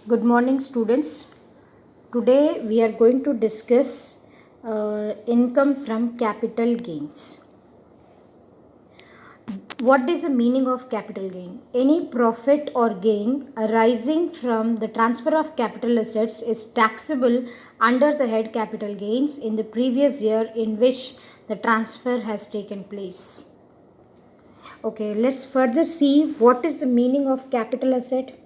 Good morning, students. Today we are going to discuss income from capital gains. What is the meaning of capital gain? Any profit or gain arising from the transfer of capital assets is taxable under the head capital gains in the previous year in which the transfer has taken place. Okay, let's further see what is the meaning of capital asset.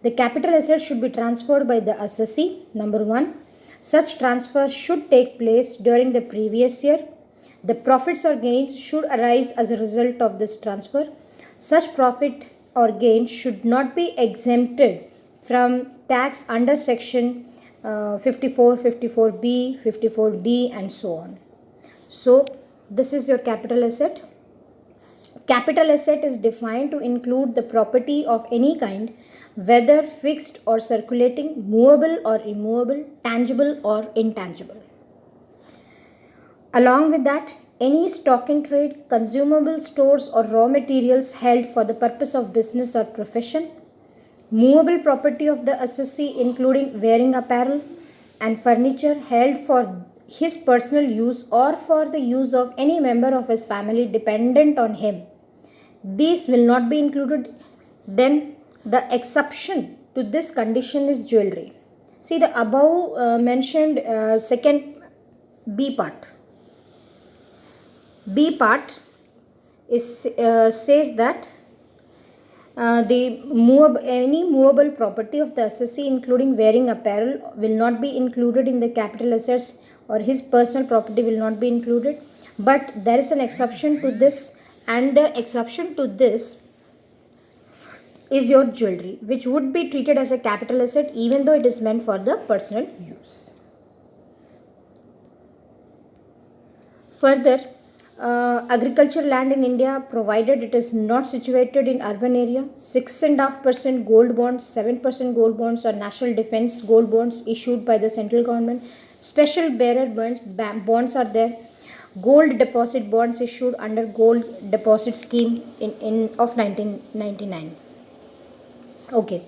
The capital asset should be transferred by the assessee. Number 1. Such transfer should take place during the previous year. The profits or gains should arise as a result of this transfer. Such profit or gain should not be exempted from tax under section 54, 54B, 54D and so on. So this is your capital asset. Capital asset is defined to include the property of any kind, whether fixed or circulating, movable or immovable, tangible or intangible. Along with that, any stock in trade, consumable stores or raw materials held for the purpose of business or profession, movable property of the assessee including wearing apparel and furniture held for his personal use or for the use of any member of his family dependent on him. These will not be included. Then the exception to this condition is jewelry. See the above mentioned second B part. B part is says that any movable property of the assessee including wearing apparel will not be included in the capital assets, or his personal property will not be included. But there is an exception to this, and the exception to this is your jewelry, which would be treated as a capital asset even though it is meant for the personal use. Further, agriculture land in India, provided it is not situated in urban area, 6.5% gold bonds, 7% gold bonds or national defense gold bonds issued by the central government. Special bearer bonds are there. Gold deposit bonds issued under gold deposit scheme of 1999. Okay.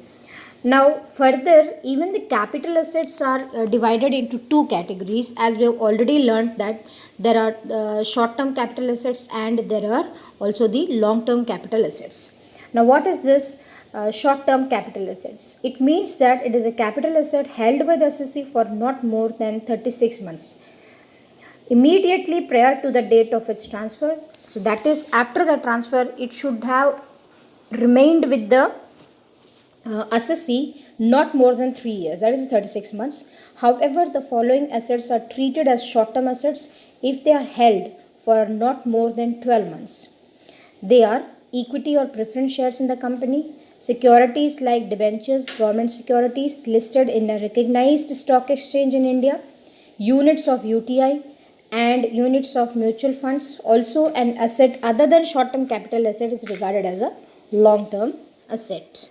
Now, further, even the capital assets are divided into two categories, as we have already learned that there are short-term capital assets and there are also the long-term capital assets. Now, what is this short-term capital assets? It means that it is a capital asset held by the assessee for not more than 36 months. Immediately prior to the date of its transfer, so that is after the transfer, it should have remained with the assessee not more than 3 years, that is 36 months. However, the following assets are treated as short term assets if they are held for not more than 12 months. They are equity or preference shares in the company, securities like debentures, government securities listed in a recognized stock exchange in India, units of UTI, and units of mutual funds. Also, an asset other than short term capital asset is regarded as a long term asset.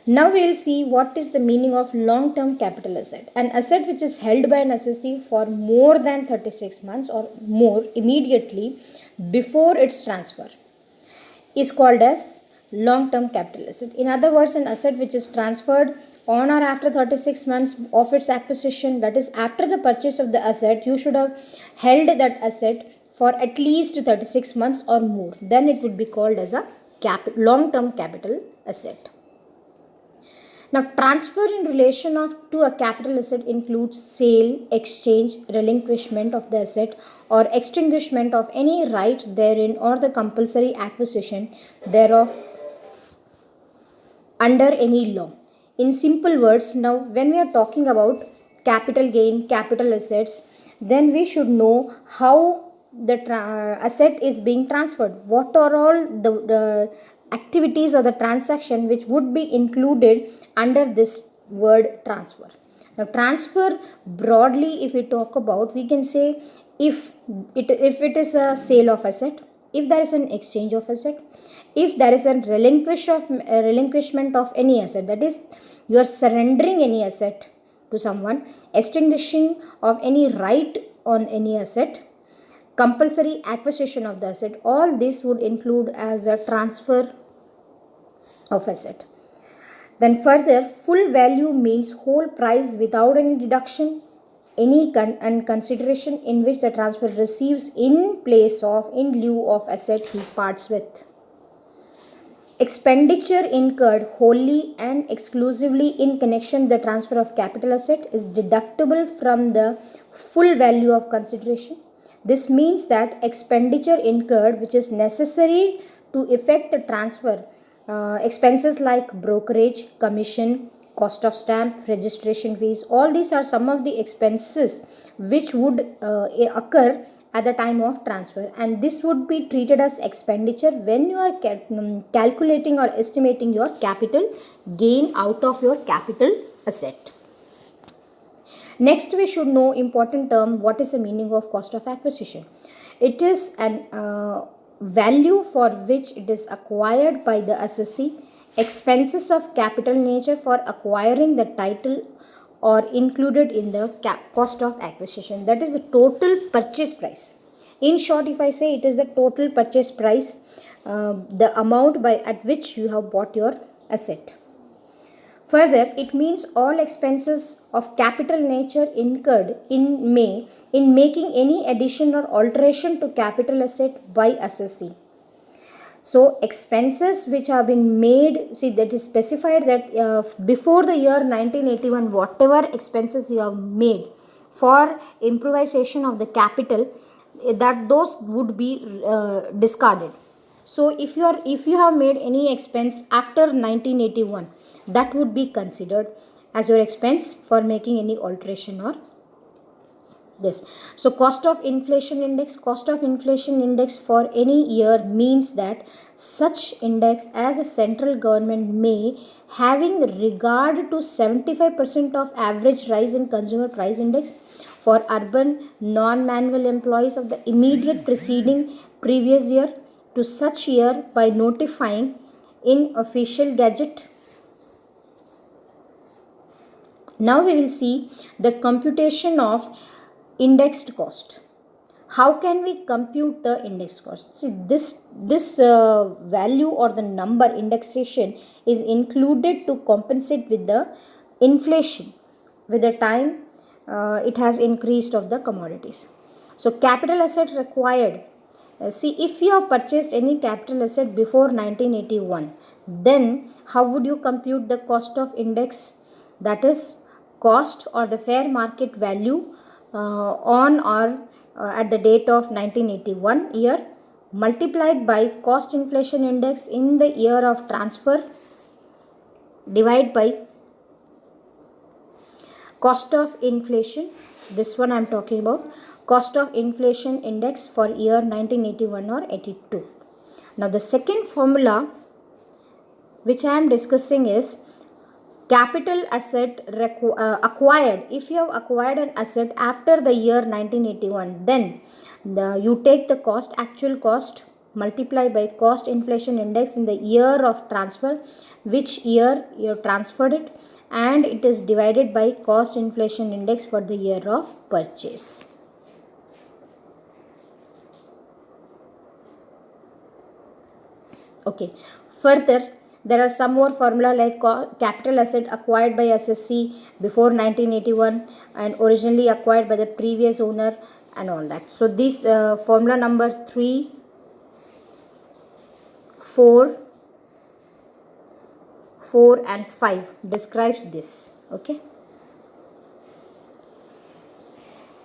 Now we will see what is the meaning of long-term capital asset. An asset which is held by an assessee for more than 36 months or more immediately before its transfer is called as long-term capital asset. In other words, an asset which is transferred on or after 36 months of its acquisition, that is after the purchase of the asset, you should have held that asset for at least 36 months or more. Then it would be called as a long-term capital asset. Now, transfer in relation to a capital asset includes sale, exchange, relinquishment of the asset, or extinguishment of any right therein, or the compulsory acquisition thereof under any law. In simple words, now when we are talking about capital gain, capital assets, then we should know how the asset is being transferred. What are all the activities or the transaction which would be included under this word transfer. Now, transfer broadly, if we talk about, we can say if it is a sale of asset, if there is an exchange of asset, if there is a relinquishment of any asset, that is you are surrendering any asset to someone, extinguishing of any right on any asset, compulsory acquisition of the asset, all this would include as a transfer of asset. Then further, full value means whole price without any deduction, any and consideration in which the transfer receives in place of, in lieu of asset he parts with. Expenditure incurred wholly and exclusively in connection with the transfer of capital asset is deductible from the full value of consideration. This means that expenditure incurred which is necessary to effect the transfer, expenses like brokerage, commission, cost of stamp, registration fees, all these are some of the expenses which would occur at the time of transfer, and this would be treated as expenditure when you are calculating or estimating your capital gain out of your capital asset. Next, we should know important term, what is the meaning of cost of acquisition. It is an value for which it is acquired by the assessee, expenses of capital nature for acquiring the title or included in the cost of acquisition, that is the total purchase price. In short, if I say, it is the total purchase price, the amount by at which you have bought your asset. Further, it means all expenses of capital nature incurred in making any addition or alteration to capital asset by assessee. So expenses which have been made, see that is specified that before the year 1981, whatever expenses you have made for improvisation of the capital, that those would be discarded. So if you have made any expense after 1981, that would be considered as your expense for making any alteration or this. So cost of inflation index for any year means that such index as a central government may, having regard to 75% of average rise in consumer price index for urban non-manual employees of the immediate preceding previous year to such year by notifying in official gazette. Now we will see the computation of indexed cost. How can we compute the index cost? See, this value or the number indexation is included to compensate with the inflation with the time it has increased of the commodities. So capital asset required. See, if you have purchased any capital asset before 1981, then how would you compute the cost of index? That is cost or the fair market value on or at the date of 1981 year multiplied by cost inflation index in the year of transfer divided by cost of inflation. This one I am talking about, cost of inflation index for year 1981 or 82. Now the second formula which I am discussing is capital asset acquired. If you have acquired an asset after the year 1981, then you take the cost, actual cost, multiply by cost inflation index in the year of transfer, which year you transferred it, and it is divided by cost inflation index for the year of purchase. Okay, further there are some more formula like capital asset acquired by assessee before 1981 and originally acquired by the previous owner and all that. So this formula number 3, 4 and 5 describes this. Okay.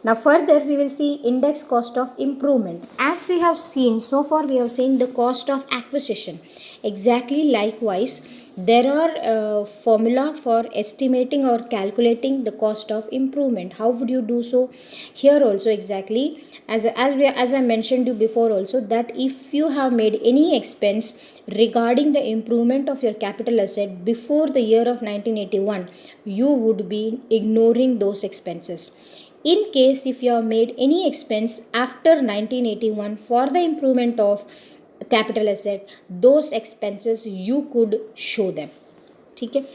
Now further we will see index cost of improvement. As we have seen so far, we have seen the cost of acquisition. Exactly likewise, there are formula for estimating or calculating the cost of improvement. How would you do so? Here also exactly as I mentioned you before also, that if you have made any expense regarding the improvement of your capital asset before the year of 1981, you would be ignoring those expenses. In case if you have made any expense after 1981 for the improvement of capital asset, those expenses you could show them. Okay.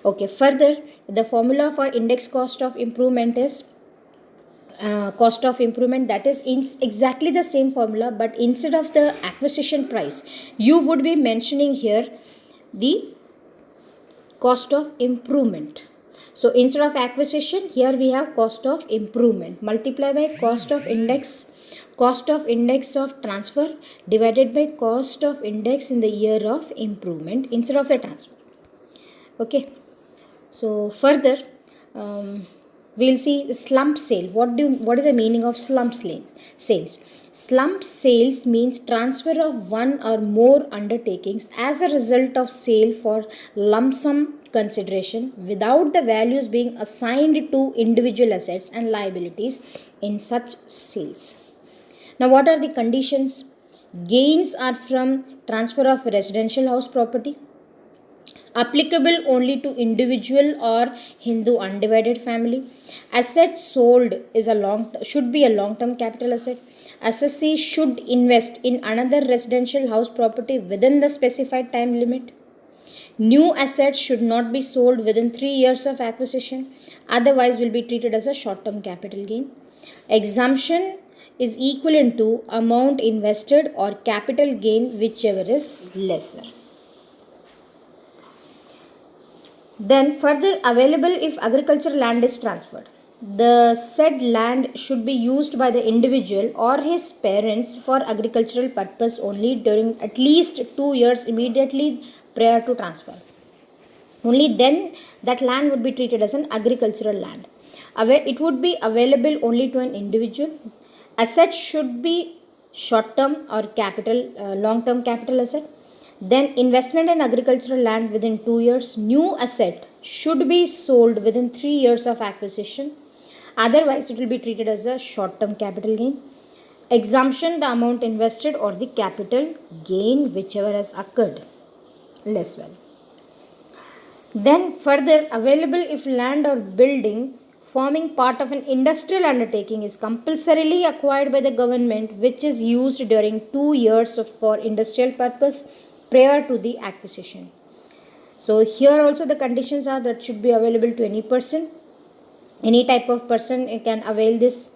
Okay. Further, the formula for index cost of improvement is cost of improvement, that is exactly the same formula, but instead of the acquisition price, you would be mentioning here the cost of improvement. So instead of acquisition, here we have cost of improvement multiplied by cost of index of transfer divided by cost of index in the year of improvement instead of the transfer. Okay. So further, we'll see slump sale. What is the meaning of slump sales? Slump sales means transfer of one or more undertakings as a result of sale for lump sum consideration without the values being assigned to individual assets and liabilities in such sales. Now, what are the conditions? Gains are from transfer of residential house property, applicable only to individual or Hindu undivided family. Asset sold should be a long-term capital asset. Assessee should invest in another residential house property within the specified time limit. New assets should not be sold within 3 years of acquisition, otherwise will be treated as a short-term capital gain. Exemption is equivalent to amount invested or capital gain, whichever is lesser. Then further, available if agricultural land is transferred. The said land should be used by the individual or his parents for agricultural purpose only during at least 2 years immediately prior to transfer. Only then that land would be treated as an agricultural land. It would be available only to an individual. Asset should be short-term or long-term capital asset. Then investment in agricultural land within 2 years. New asset should be sold within 3 years of acquisition. Otherwise, it will be treated as a short-term capital gain. Exemption, the amount invested or the capital gain, whichever has occurred. Less well. Then further, available if land or building forming part of an industrial undertaking is compulsorily acquired by the government, which is used during 2 years for industrial purpose prior to the acquisition. So here also the conditions are that should be available to any person. Any type of person can avail this.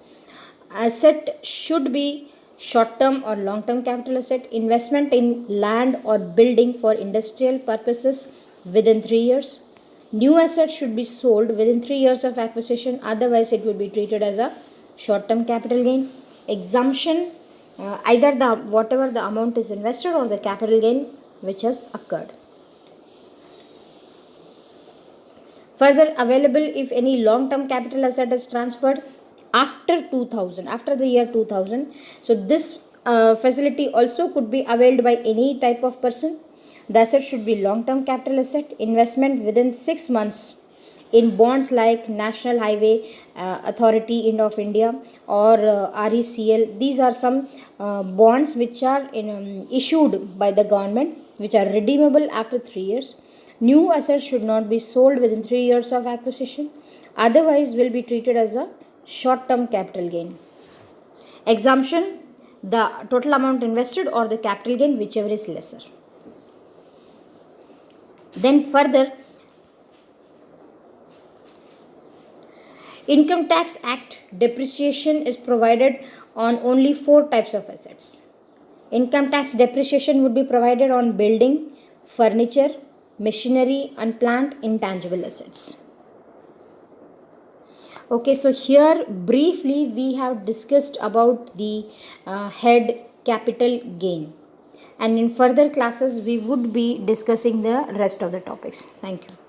Asset should be short-term or long-term capital asset. Investment in land or building for industrial purposes within 3 years. New assets should be sold within 3 years of acquisition, otherwise it will be treated as a short-term capital gain. Exemption, either whatever the amount is invested or the capital gain which has occurred. Further, available if any long-term capital asset is transferred after the year 2000. So this facility also could be availed by any type of person. The asset should be long-term capital asset. Investment within 6 months in bonds like National Highway Authority of India or RECL. These are some bonds which are issued by the government, which are redeemable after 3 years. New assets should not be sold within 3 years of acquisition, otherwise will be treated as a short-term capital gain. Exemption, the total amount invested or the capital gain, whichever is lesser. Then further, Income Tax Act depreciation is provided on only 4 types of assets. Income tax depreciation would be provided on building, furniture, machinery and plant intangible assets. Okay, so here briefly we have discussed about the head capital gain, and in further classes we would be discussing the rest of the topics. Thank you.